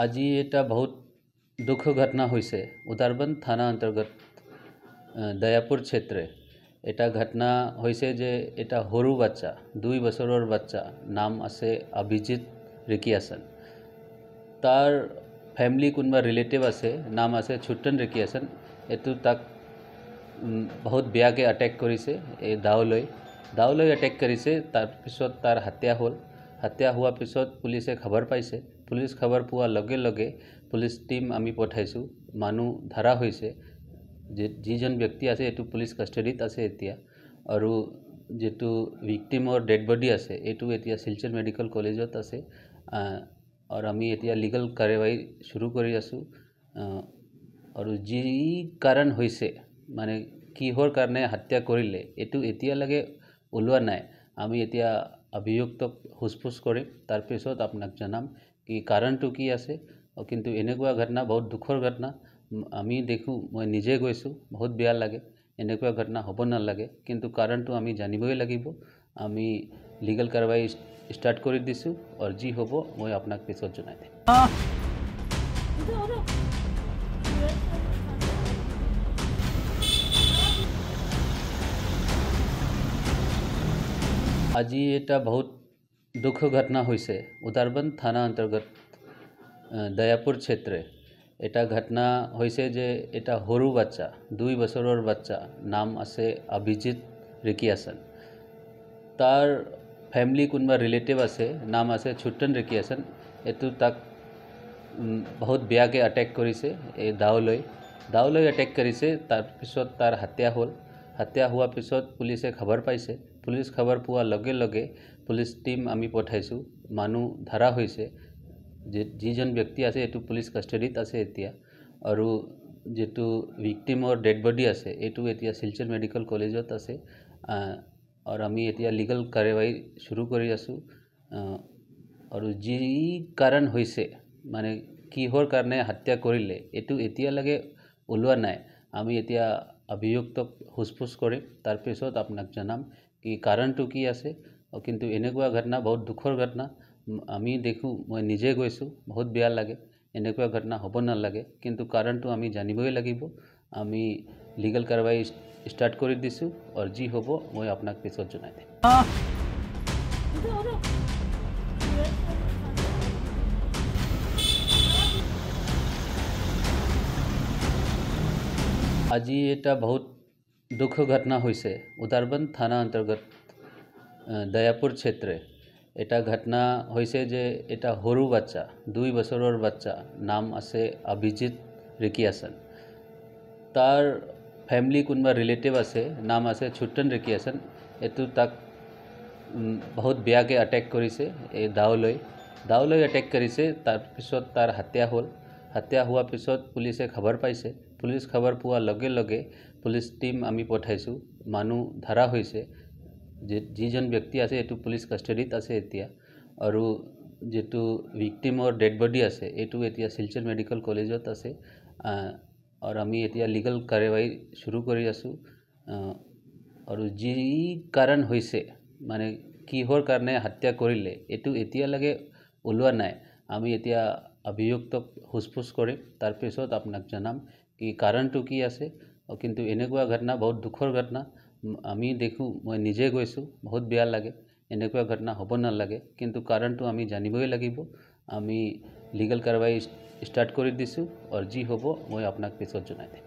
আজি এটা বহুত দুঃখ ঘটনা হয়েছে উদাৰবন থানা अंतर्गत दयापुर क्षेत्र এটা ঘটনা হয়েছে যে এটা সৰু বাচ্চা 2 বছৰৰ বাচ্চা নাম আছে অভিজিত ৰিকিয়াসন তাৰ ফ্যামিলি কোনবা ৰিলেটিভ আছে নাম আছে ছুটন ৰিকিয়াসন এটো তাক বহুত বেয়াকে অ্যাটাক কৰিছে এই দাওলৈ অ্যাটাক কৰিছে তাৰ পিছত তাৰ হত্যা হোৱাৰ পিছত পুলিচে খবৰ পাইছে পুলিচ খবৰ পোৱাৰ লগে লগে পুলিচ টিম আমি পঠাইছো মানুহ ধৰা হৈছে যিজন ব্যক্তি আছে এটো পুলিচ কাস্টডিত আছে এতিয়া আৰু যেটো ভিকটিমৰ ডেড বডি আছে এটো এতিয়া শিলচৰ মেডিকেল কলেজত আছে আৰু আমি এতিয়া লিগ্যাল কাৰ্যবাহী শুৰু কৰি আছো আৰু যি কাৰণ হৈছে মানে কিহৰ কাৰণে হত্যা কৰিলে এটো এতিয়া লাগে ওলোৱা নাই আমি এতিয়া অভিযুক্তক হুসফুস কৰি তাৰ পিছত আপোনাক জনাম কি কাৰণটো কি আছে কিন্তু এনেকুৱা ঘটনা বহুত দুখৰ ঘটনা আমি দেখো মই নিজে গৈছো বহুত বেয়া লাগে এনেকুৱা ঘটনা হ'ব নালাগে কিন্তু কাৰণটো আমি জানিবই লাগিব আমি লিগ্যাল কাৰ্যবাহী স্টাৰ্ট কৰি দিছো আৰু যি হ'ব মই আপোনাক পিছত জনাই দিম আজি এটা বহুত দুঃখ ঘটনা হয়েছে উদারবন থানা अंतर्गत दयापुर क्षेत्र এটা ঘটনা হয়েছে যে এটা সৰু বাচ্চা 2 বছৰৰ বাচ্চা নাম আছে অভিজিত ৰিকিয়াসন তাৰ ফ্যামিলি কোনবা ৰিলেটিভ আছে নাম আছে ছুটন ৰিকিয়াসন এটো তাক বহুত বেয়াকে অ্যাটাক কৰিছে এই দাওলৈ অ্যাটাক কৰিছে তাৰ পিছত তাৰ হত্যা হোৱাৰ পিছত পুলিচে খবৰ পাইছে পুলিচ খবৰ পোৱাৰ লগে লগে পুলিচ টিম আমি পঠাইছো মানুহ ধৰা হৈছে যিজন ব্যক্তি আছে এটো পুলিচ কাস্টডিত আছে এতিয়া আৰু যেটো ভিকটিমৰ ডেড বডি আছে এটো এতিয়া শিলচৰ মেডিকেল কলেজত আছে আৰু আমি এতিয়া লিগ্যাল কাৰ্যবাহী শুৰু কৰি আছো আৰু যি কাৰণ হৈছে মানে কিহৰ কাৰণে হত্যা কৰিলে এটো এতিয়া লাগে ওলোৱা নাই আমি এতিয়া অভিযুক্তক হুসফুস কৰি তাৰ পিছত আপোনাক জনাম কি কাৰণটো কি আছে কিন্তু এনেকুৱা ঘটনা বহুত দুখৰ ঘটনা আমি দেখো মই নিজে গৈছো বহুত বেয়া লাগে এনেকুৱা ঘটনা হ'ব নালাগে কিন্তু কাৰণটো আমি জানিবই লাগিব আমি লিগ্যাল কাৰ্যবাহী স্টাৰ্ট কৰি দিছো আৰু যি হ'ব মই আপোনাক পিছত জনাই দিম আজি এটা বহুত দুঃখ ঘটনা হয়েছে উদারবন থানা अंतर्गत दयापुर क्षेत्र এটা ঘটনা হয়েছে যে এটা সৰু বাচ্চা 2 বছৰৰ বাচ্চা নাম আছে অভিজিত ৰিকিয়াসন তাৰ ফ্যামিলি কোনবা ৰিলেটিভ আছে নাম আছে ছুটন ৰিকিয়াসন এটো তাক বহুত বেয়াকে অ্যাটাক কৰিছে এই দাওলৈ অ্যাটাক কৰিছে তাৰ পিছত তাৰ হত্যা হোৱাৰ পিছত পুলিচে খবৰ পাইছে পুলিচ খবৰ পোৱাৰ লগে লগে পুলিচ টিম আমি পঠাইছো মানুহ ধৰা হৈছে যিজন ব্যক্তি আছে এটো পুলিচ কাস্টডিত আছে এতিয়া আৰু যেটো ভিকটিমৰ ডেড বডি আছে এটো এতিয়া শিলচৰ মেডিকেল কলেজত আছে আৰু আমি এতিয়া লিগ্যাল কাৰ্যবাহী শুৰু কৰি আছো আৰু যি কাৰণ হৈছে মানে কিহৰ কাৰণে হত্যা কৰিলে এটো এতিয়া লাগে ওলোৱা নাই আমি এতিয়া অভিযুক্তক হুসফুস কৰি তাৰ পিছত আপোনাক জনাম কি কাৰণটো কি আছে কিন্তু এনেকুৱা ঘটনা বহুত দুখৰ ঘটনা আমি দেখো মই নিজে গৈছো বহুত বেয়া লাগে এনেকুৱা ঘটনা হ'ব নালাগে কিন্তু কাৰণটো আমি জানিবই লাগিব আমি লিগ্যাল কাৰ্যবাহী স্টাৰ্ট কৰি দিছো আৰু যি হ'ব মই আপোনাক পিছত জনাই দিম